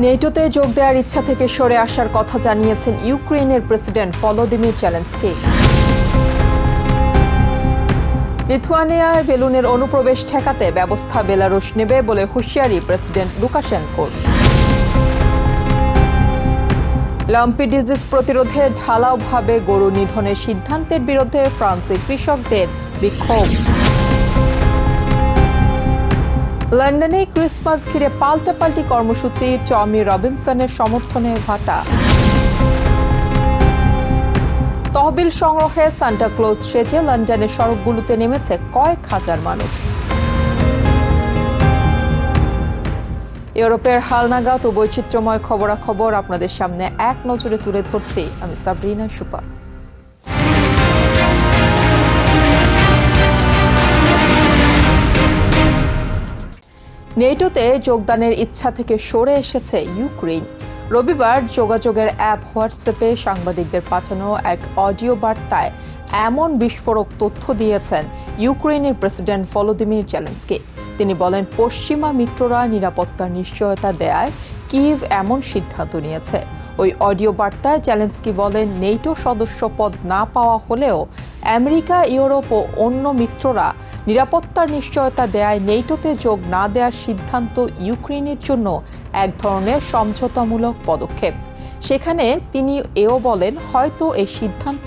নেটোতে যোগ দেওয়ার ইচ্ছা থেকে সরে আসার কথা জানিয়েছেন ইউক্রেনের প্রেসিডেন্ট ভলোদিমির জেলেনস্কি। লিথুয়ানিয়ায় বেলুনের অনুপ্রবেশ ঠেকাতে ব্যবস্থা বেলারুশ নেবে বলে হুঁশিয়ারি প্রেসিডেন্ট লুকাশেনকোর। লাম্পি ডিজিজ প্রতিরোধে ঢালাওভাবে গরু নিধনের সিদ্ধান্তের বিরুদ্ধে ফ্রান্সে কৃষকদের বিক্ষোভ। লন্ডনে ক্রিসমাস ঘিরে পাল্টাপাল্টি কর্মসূচি, টমি রবিনসনের সমর্থনে ভাটা। তহবিল সংগ্রহে সান্টা ক্লজ সেজে লন্ডনের সড়কগুলোতে নেমেছে কয়েক হাজার মানুষ। ইউরোপের হালনাগাদ ও বৈচিত্র্যময় খবরাখবর আপনাদের সামনে এক নজরে তুলে ধরছি আমি সাবরিনা সুপা। নেটোতে যোগদানের ইচ্ছা থেকে সরে এসেছে ইউক্রেন। রবিবার যোগাযোগের অ্যাপ হোয়াটসঅ্যাপে সাংবাদিকদের পাঠানো এক অডিও বার্তায় এমন বিস্ফোরক তথ্য দিয়েছেন ইউক্রেনের প্রেসিডেন্ট ভলোদিমির জেলেনস্কি। তিনি বলেন, পশ্চিমা মিত্ররা নিরাপত্তার নিশ্চয়তা দেয়ায় কিয়েভ এমন সিদ্ধান্ত নিয়েছে। ওই অডিও বার্তায় জেলেনস্কি বলেন, নেটো সদস্য পদ না পাওয়া হলেও আমেরিকা, ইউরোপ ও অন্য মিত্ররা নিরাপত্তার নিশ্চয়তা দেয়ায় নেটোতে যোগ না দেওয়ার সিদ্ধান্ত ইউক্রেনের জন্য এক ধরনের সমঝোতামূলক পদক্ষেপ। সেখানে তিনি এও বলেন, হয়তো এই সিদ্ধান্ত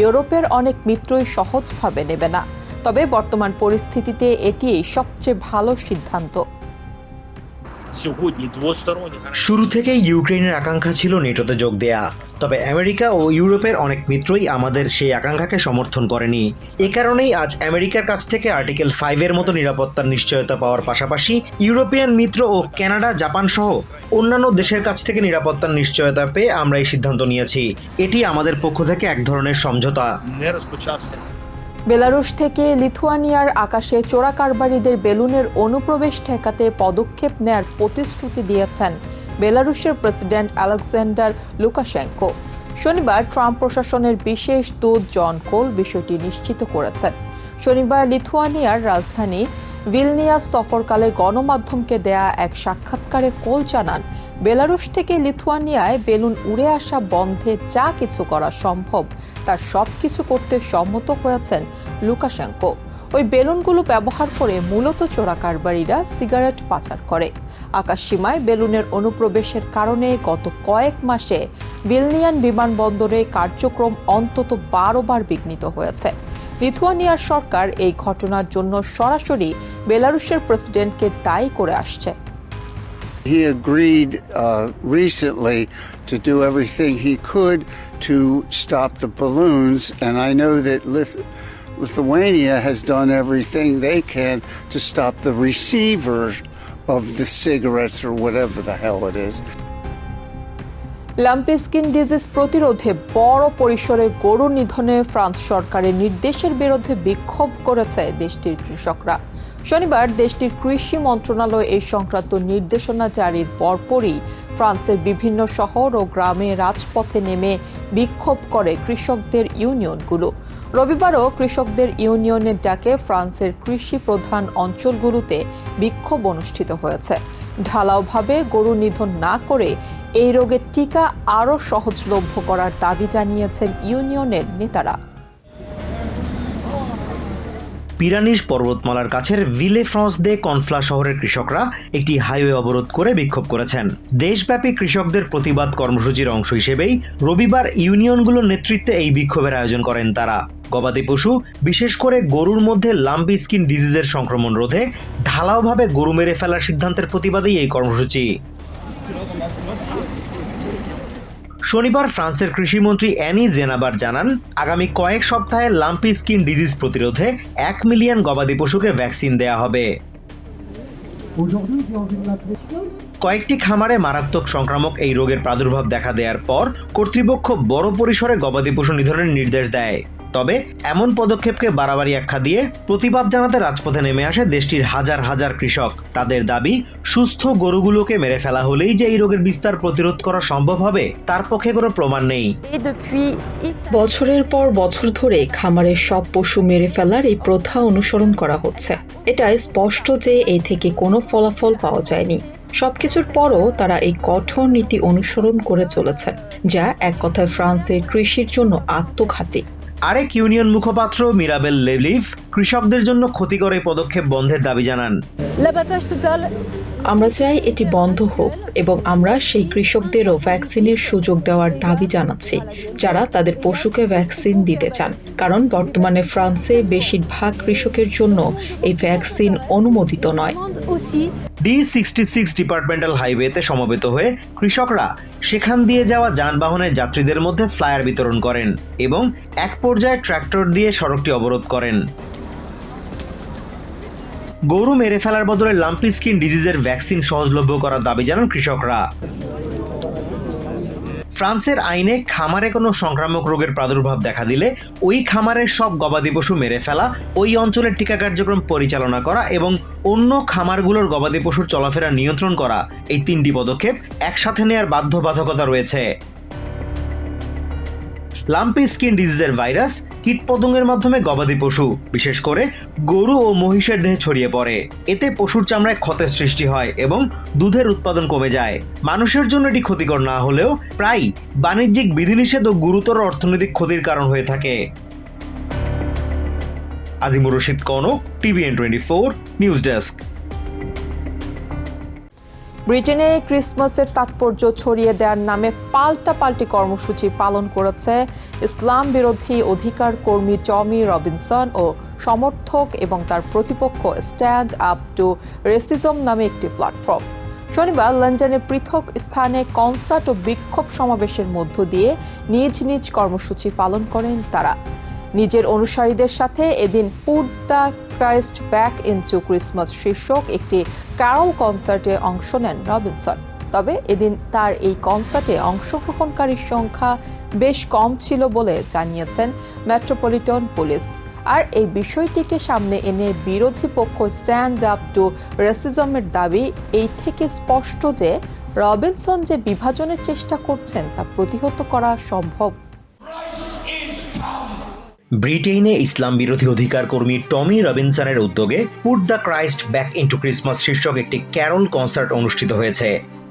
ইউরোপের অনেক মিত্রই সহজভাবে নেবে না, তবে বর্তমান পরিস্থিতিতে এটি সবচেয়ে ভালো সিদ্ধান্ত। শুরু থেকেই ইউক্রেনের আকাঙ্ক্ষা ছিল নেটোতে যোগ দেয়া, তবে আমেরিকা ও ইউরোপের অনেক মিত্রই আমাদের সেই আকাঙ্ক্ষাকে সমর্থন করেনি। এ কারণেই আজ আমেরিকার কাছ থেকে আর্টিকেল 5 এর মতো নিরাপত্তার নিশ্চয়তা পাওয়ার পাশাপাশি ইউরোপিয়ান মিত্র ও কানাডা, জাপান সহ অন্যান্য দেশের কাছ থেকে নিরাপত্তার নিশ্চয়তা পেয়ে আমরা এই সিদ্ধান্ত নিয়েছি। এটি আমাদের পক্ষ থেকে এক ধরনের সমঝোতা। বেলারুশ থেকে লিথুয়ানিয়ার আকাশে চোরাকারবারিদের বেলুনের অনুপ্রবেশ ঠেকাতে পদক্ষেপ নেয়ার প্রতিশ্রুতি দিয়েছেন বেলারুশের প্রেসিডেন্ট আলেক্সান্ডার লুকাশেঙ্কো। শনিবার ট্রাম্প প্রশাসনের বিশেষ দূত জন কোল বিষয়টি নিশ্চিত করেছেন। শনিবার লিথুয়ানিয়ার রাজধানী ভিলনিয়াস সফরকালে গণমাধ্যমকে দেয়া এক সাক্ষাৎকারে কোল জানান, বেলারুশ থেকে লিথুয়ানিয়ায় বেলুন উড়ে আসা বন্ধে যা কিছু করা সম্ভব তার সব কিছু করতে সম্মত হয়েছেন লুকাশেঙ্কো। ওই বেলুনগুলো ব্যবহার করে মূলত চোরাকারবারিরা সিগারেট পাচার করে। আকাশসীমায় বেলুনের অনুপ্রবেশের কারণে গত কয়েক মাসে ভিলনিয়ান বিমানবন্দরে কার্যক্রম অন্তত 12 বার বিঘ্নিত হয়েছে। লিথুয়ানিয়ার সরকার এই ঘটনার জন্য সরাসরি বেলারুশের প্রেসিডেন্টকে দায়ী করে আসছে। He agreed recently to do everything he could to stop the balloons, and I know that Lithuania has done everything they can to stop the receiver of the cigarettes or whatever the hell it is. Lumpy skin disease প্রতিরোধে বড় পরিসরে গরু নিধনে France সরকারের নির্দেশের বিরুদ্ধে বিক্ষোভ করেছে দেশটির কৃষকরা। শনিবার দেশটির কৃষি মন্ত্রণালয় এই সংক্রান্ত নির্দেশনা জারির পরপরই ফ্রান্সের বিভিন্ন শহর ও গ্রামে রাজপথে নেমে বিক্ষোভ করে কৃষকদের ইউনিয়নগুলো। রবিবারও কৃষকদের ইউনিয়নের ডাকে ফ্রান্সের কৃষি প্রধান অঞ্চলগুলোতে বিক্ষোভ অনুষ্ঠিত হয়েছে। ঢালাওভাবে গরু নিধন না করে এই রোগের টিকা আরও সহজলভ্য করার দাবি জানিয়েছেন ইউনিয়নের নেতারা। পিরানিস পর্বতমালার কাছের ভিলে ফ্রান্স দে কনফ্লা শহরের কৃষকরা একটি হাইওয়ে অবরোধ করে বিক্ষোভ করেছেন। দেশব্যাপী কৃষকদের প্রতিবাদ কর্মসূচির অংশ হিসেবেই রবিবার ইউনিয়নগুলোর নেতৃত্বে এই বিক্ষোভের আয়োজন করেন তারা। গবাদি পশু, বিশেষ করে গরুর মধ্যে লাম্পি স্কিন ডিজিজের সংক্রমণ রোধে ঢালাওভাবে গরু মেরে ফেলার সিদ্ধান্তের প্রতিবাদেই এই কর্মসূচি। শনিবার ফ্রান্সের কৃষিমন্ত্রী অ্যানি জেনাবার জানান, আগামী কয়েক সপ্তাহে লাম্পি স্কিন ডিজিজ প্রতিরোধে 1 মিলিয়ন গবাদি পশুকে ভ্যাকসিন দেয়া হবে। কয়েকটি খামারে মারাত্মক সংক্রামক এই রোগের প্রাদুর্ভাব দেখা দেওয়ার পর কর্তৃপক্ষ বড় পরিসরে গবাদি পশু নিধনের নির্দেশ দেয়। তবে এমন পদক্ষেপকে বাড়াবাড়ি আখ্যা দিয়ে প্রতিবাদ জানাতে রাজপথে নেমে আসে দেশটির হাজার হাজার কৃষক। তাদের দাবি, সুস্থ গরুগুলোকে মেরে ফেলা হলেই যে এই রোগের বিস্তার প্রতিরোধ করা সম্ভব হবে তার পক্ষে কোনো প্রমাণ নেই। বছরের পর বছর ধরে খামারের সব পশু মেরে ফেলার এই প্রথা অনুসরণ করা হচ্ছে। এটা স্পষ্ট যে এই থেকে কোনো ফলাফল পাওয়া যায়নি। সবকিছুর পরও তারা এই কঠোর নীতি অনুসরণ করে চলেছেন, যা এক কথায় ফ্রান্সের কৃষির জন্য আত্মঘাতী। আরেক ইউনিয়ন মুখপাত্র মিরাবেল লেলিভ কৃষকদের জন্য ক্ষতিকর এই পদক্ষেপ বন্ধের দাবি জানান। আমরা চাই এটি বন্ধ হোক এবং আমরা সেই কৃষকদেরও ভ্যাকসিনের সুযোগ দেওয়ার দাবি জানাচ্ছি যারা তাদের পশুকে ভ্যাকসিন দিতে চান, কারণ বর্তমানে ফ্রান্সে বেশিরভাগ কৃষকের জন্য এই ভ্যাকসিন অনুমোদিত নয়। D66 ডিপার্টমেন্টাল হাইওয়েতে সমবেত হয়ে কৃষকরা সেখান দিয়ে যাওয়া যানবাহনের যাত্রীদের মধ্যে ফ্লায়ার বিতরণ করেন এবং এক পর্যায়ে ট্রাক্টর দিয়ে সড়কটি অবরোধ করেন। গরু মেরে ফেলার বদলে লাম্পি স্কিন ডিজিজের ভ্যাকসিন সহজলভ্য করার দাবি জানান কৃষকরা। ফ্রান্সের আইনে খামারে কোনো সংক্রামক রোগের প্রাদুর্ভাব দেখা দিলে ওই খামারের সব গবাদি পশু মেরে ফেলা, ওই অঞ্চলের টিকা কার্যক্রম পরিচালনা করা এবং অন্য খামারগুলোর গবাদি পশুর চলাফেরা নিয়ন্ত্রণ করা, এই 3টি পদক্ষেপ একসাথে নেয়ার বাধ্যবাধকতা রয়েছে। লাম্পি স্কিন ডিজিজের ভাইরাস কীটপতঙ্গের মাধ্যমে গবাদি পশু, বিশেষ করে গরু ও মহিষের দেহে ছড়িয়ে পড়ে। এতে পশুর চামড়ায় ক্ষতের সৃষ্টি হয় এবং দুধের উৎপাদন কমে যায়। মানুষের জন্য এটি ক্ষতিকর না হলেও প্রায় বাণিজ্যিক বিধিনিষেধ ও গুরুতর অর্থনৈতিক ক্ষতির কারণ হয়ে থাকে। Azimur Rashid Kanak, TVN24 news desk. ব্রিটেনে ক্রিসমাসের তাৎপর্য ছড়িয়ে দেওয়ার নামে পাল্টাপাল্টি কর্মসূচি পালন করেছে ইসলাম বিরোধী অধিকার কর্মী টমি রবিনসন ও সমর্থক এবং তার প্রতিপক্ষ স্ট্যান্ড আপ টু রেসিজম নামে একটি প্ল্যাটফর্ম। শনিবার লন্ডনে পৃথক স্থানে কনসার্ট ও বিক্ষোভ সমাবেশের মধ্য দিয়ে নিজ নিজ কর্মসূচি পালন করেন তারা। নিজের অনুসারীদের সাথে এদিন put the Christ back into Christmas শীর্ষক একটি ক্যারল কনসার্টে অংশ নেন রবিনসন। তবে এদিন তার এই কনসার্টে অংশগ্রহণকারীর সংখ্যা বেশ কম ছিল বলে জানিয়েছেন মেট্রোপলিটন পুলিশ। আর এই বিষয়টিকে সামনে এনে বিরোধী পক্ষ স্ট্যান্ড আপ টু রেসিজমের দাবি এই থেকে স্পষ্ট যে রবিনসন যে বিভাজনের চেষ্টা করছেন তা প্রতিহত করা সম্ভব। ব্রিটেনে ইসলাম বিরোধী অধিকার কর্মী টমি রবিনসনের উদ্যোগে put the Christ back into Christmas শীর্ষক একটি ক্যারল কনসার্ট অনুষ্ঠিত হয়েছে।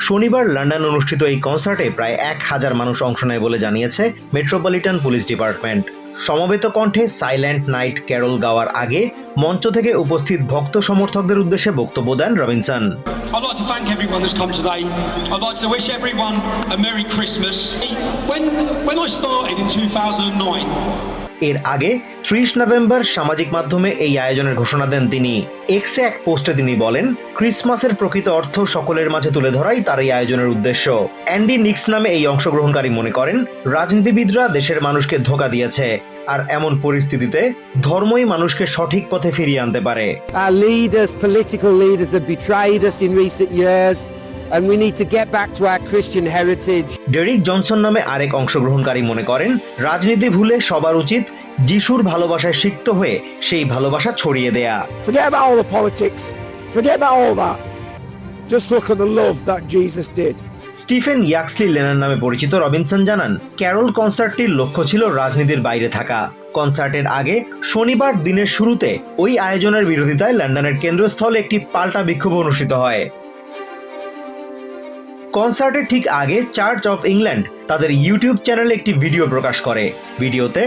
শনিবার লন্ডন অনুষ্ঠিত এই কনসার্টে প্রায় 1000 মানুষ অংশ নেয় বলে জানিয়েছে মেট্রোপলিটন পুলিশ ডিপার্টমেন্ট। সমবেত কণ্ঠে সাইলেন্ট নাইট ক্যারল গাওয়ার আগে মঞ্চ থেকে উপস্থিত ভক্ত সমর্থকদের উদ্দেশ্যে বক্তব্য দেন Robinson. I'd like to thank everyone that's come today. I'd like to wish everyone a Merry Christmas. When I started in 2009, এর আগে 30 নভেম্বর সামাজিক মাধ্যমে এই আয়োজনের ঘোষণা দেন তিনি। এক্সে এক পোস্টে তিনি বলেন, ক্রিসমাসের প্রকৃত অর্থ সকলের মাঝে তুলে ধরাই তার এই আয়োজনের উদ্দেশ্য। অ্যান্ডি নিক্স নামে এই অংশগ্রহণকারী মনে করেন, রাজনীতিবিদরা দেশের মানুষকে ধোঁকা দিয়েছে, আর এমন পরিস্থিতিতে ধর্মই মানুষকে সঠিক পথে ফিরিয়ে আনতে পারে। Our leaders, political leaders, have betrayed us in recent years. And we need to get back to our Christian heritage. Derrick Johnson নামে আরেক অংশগ্রহণকারী মনে করেন, রাজনীতি ভুলে সবার উচিত যিশুর ভালোবাসায় সিক্ত হয়ে সেই ভালোবাসা ছড়িয়ে দেয়া। Forget about all the politics. Forget about all that. Just look at the love that Jesus did. Stephen Yaxley Lennon নামে পরিচিত রবিনসন জানান, ক্যারল কনসার্টটির লক্ষ্য ছিল রাজনীতির বাইরে থাকা। কনসার্টের আগে শনিবার দিনের শুরুতে ওই আয়োজনের বিরোধিতায় লন্ডনের কেন্দ্রস্থলে একটি পাল্টা বিক্ষোভ অনুষ্ঠিত হয়। কনসার্টের ঠিক আগে চার্চ অফ ইংল্যান্ড তাদের ইউটিউব চ্যানেলে একটি ভিডিও প্রকাশ করে। ভিডিওতে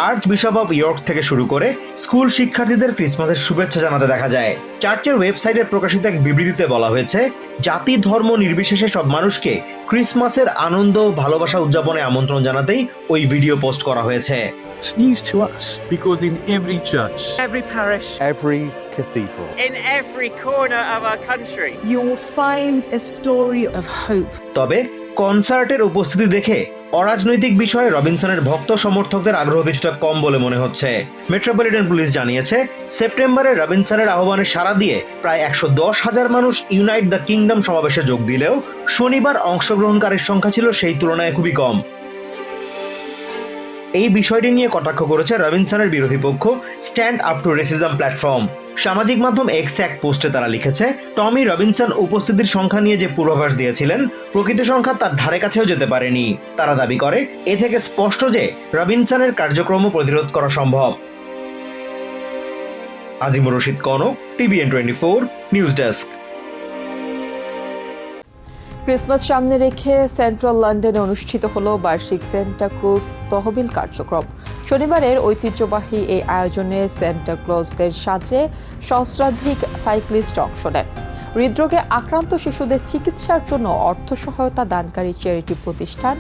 আর্চ বিশপ অফ ইয়র্ক থেকে শুরু করে স্কুল শিক্ষার্থীদের ক্রিসমাসের শুভেচ্ছা জানাতে দেখা যায়। চার্চের ওয়েবসাইটে প্রকাশিত এক বিবৃতিতে বলা হয়েছে, জাতি ধর্ম নির্বিশেষে সব মানুষকে ক্রিসমাসের আনন্দ ও ভালোবাসা উদযাপনে আমন্ত্রণ জানাতেই ওই ভিডিও পোস্ট করা হয়েছে। It's news to us because in every church, every parish, every cathedral, in every corner of our country, you will find a story of hope. তবে কনসার্টের উপস্থিতি দেখে অরাজনৈতিক বিষয়ে রবিনসনের ভক্ত সমর্থকদের আগ্রহ কিছুটা কম বলে মনে হচ্ছে। মেট্রোপলিটন পুলিশ জানিয়েছে, সেপ্টেম্বরে রবিনসনের আহ্বানে সাড়া দিয়ে প্রায় 110,000 মানুষ ইউনাইট দ্য কিংডম সমাবেশে যোগ দিলেও শনিবার অংশগ্রহণকারীর সংখ্যা ছিল সেই তুলনায় খুবই কম। এই বিষয়টি নিয়ে কটাক্ষ করেছে রবিনসনের বিরোধী পক্ষ stand up to racism platform. সামাজিক মাধ্যম এক্সে এক পোস্টে তারা লিখেছে, টমি রবিনসন উপস্থিতির সংখ্যা নিয়ে যে পূর্বাভাস দিয়েছিলেন প্রকৃত সংখ্যা তার ধারে কাছেও যেতে পারেনি। তারা দাবি করে, এ থেকে স্পষ্ট যে রবিনসনের কার্যক্রম প্রতিরোধ করা সম্ভব। Azimur Rashid Kanak, TVN24 news desk. Christmas সামনে রেখে সেন্ট্রাল লন্ডনে অনুষ্ঠিত হলো বার্ষিক সেন্টা ক্রুজ তহবিল কার্যক্রম। শনিবারের ঐতিহ্যবাহী এই আয়োজনে সেন্টা ক্লজদের সাজে সহস্রাধিক সাইক্লিস্ট অংশ নেন। হৃদরোগে আক্রান্ত শিশুদের চিকিৎসার জন্য অর্থ সহায়তা দানকারী চ্যারিটি প্রতিষ্ঠান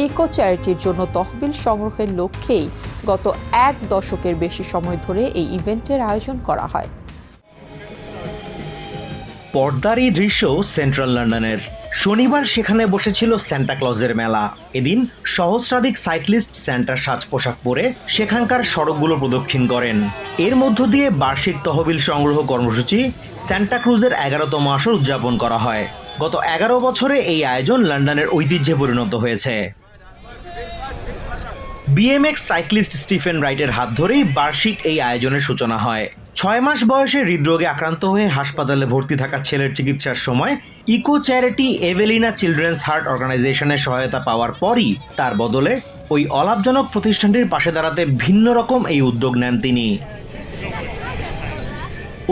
ইকো চ্যারিটির জন্য তহবিল সংগ্রহের লক্ষ্যেই গত 1 দশকের বেশি সময় ধরে এই ইভেন্টের আয়োজন করা হয়। পর্দার এই দৃশ্য সেন্ট্রাল লন্ডনের। শনিবার সেখানে বসেছিল সান্টা ক্লজের মেলা। এদিন সহস্রাধিক সাইক্লিস্ট সান্টার সাজ পোশাক পরে সেখানকার সড়কগুলো প্রদক্ষিণ করেন। এর মধ্য দিয়ে বার্ষিক তহবিল সংগ্রহ কর্মসূচি সান্টা ক্রুজের 11তম আসর উদযাপন করা হয়। গত 11 বছরে এই আয়োজন লন্ডনের ঐতিহ্যে পরিণত হয়েছে। বিএমএক্স সাইক্লিস্ট স্টিফেন রাইটের হাত ধরেই বার্ষিক এই আয়োজনের সূচনা হয়। 6 মাস বয়সে হৃদরোগে আক্রান্ত হয়ে হাসপাতালে ভর্তি থাকা ছেলের চিকিৎসার সময় ইকো চ্যারিটি এভেলিনা চিলড্রেন্স হার্ট অর্গানাইজেশনের সহায়তা পাওয়ার পরই তার বদলে ওই অলাভজনক প্রতিষ্ঠানটির পাশে দাঁড়াতে ভিন্ন রকম এই উদ্যোগ নেন তিনি।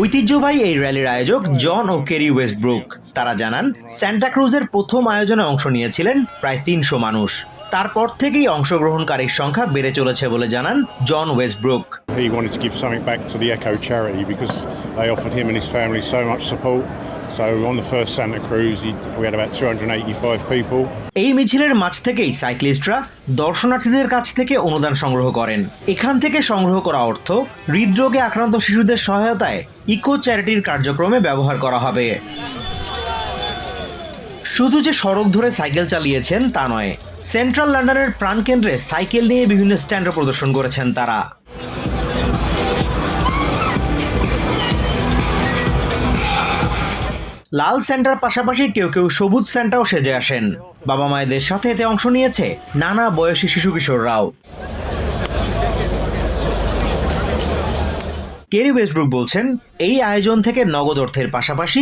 ঐতিহ্যবাহী এই র্যালির আয়োজক জন ও কেরি ওয়েস্টব্রুক। তারা জানান, সান্টা ক্রুজের প্রথম আয়োজনে অংশ নিয়েছিলেন প্রায় 300 মানুষ। তারপর থেকেই অংশগ্রহণকারীর সংখ্যা বেড়ে চলেছে বলে জানান জন Westbrook. He wanted to give something back to the Echo charity because they offered him and his family so much support. So on the first Santa Cruz, we had about 285 people. এই মিছিলের মাঝ থেকেই সাইক্লিস্টরা দর্শনার্থীদের কাছ থেকে অনুদান সংগ্রহ করেন। এখান থেকে সংগ্রহ করা অর্থ হৃদরোগে আক্রান্ত শিশুদের সহায়তায় ইকো চ্যারিটির কার্যক্রমে ব্যবহার করা হবে। শুধু যে সড়ক ধরে সাইকেল চালিয়েছেন তা নয়, সেন্ট্রাল লন্ডনের প্রাণকেন্দ্রে সাইকেল নিয়ে বিভিন্ন স্ট্যান্ডও প্রদর্শন করেছেন তারা। লাল স্যান্টার পাশাপাশি কেউ কেউ সবুজ স্যান্টাও সেজে আসেন। বাবা মায়েদের সাথে এতে অংশ নিয়েছে নানা বয়সী শিশু কিশোররাও। কেরি ওয়েস্টব্রুক বলছেন, এই আয়োজন থেকে নগদ অর্থের পাশাপাশি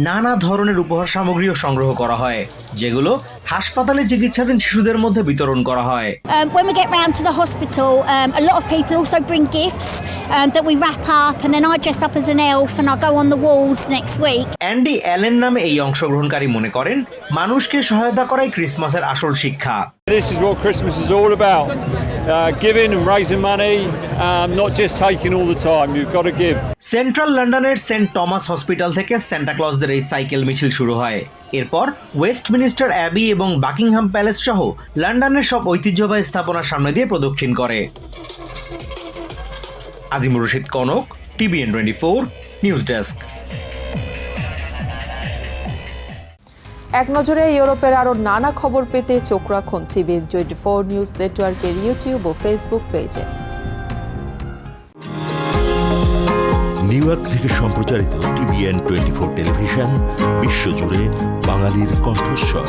নানা ধরনের উপহার সামগ্রীও সংগ্রহ করা হয়, যেগুলো হাসপাতালে চিকিৎসাধীন শিশুদের মধ্যে বিতরণ করা হয়। When we get round to the hospital, a lot of people also bring gifts that we wrap up, and then I dress up as an elf and I go on the walls next week. Andy Allen নামে এই অংশগ্রহণকারী মনে করেন, মানুষকে সহায়তা করাই ক্রিসমাসের আসল শিক্ষা। This is what Christmas is all about. Giving and raising money, not just taking all the time. You've got to give. Central লন্ডনের সেন্ট টমাস হসপিটাল থেকে সান্টা ক্লজদের এই সাইকেল মিছিল শুরু হয়। এরপর ওয়েস্টমিনিস্টার অ্যাবি এবং বাকিংহাম প্যালেস সহ লন্ডনের সব ঐতিহ্যবাহী স্থাপনার সামনে দিয়ে প্রদক্ষিণ করে। Azimur Rashid Kanak, TVN 24 news desk. এক নজরে ইউরোপের আরও নানা খবর পেতে চোখ রাখুন TVN 24 নিউজ নেটওয়ার্কের ইউটিউব ও ফেসবুক পেজে। নিউ ইয়র্ক থেকে সম্প্রচারিত TVN 24 টেলিভিশন বিশ্বজুড়ে বাঙালির কণ্ঠস্বর।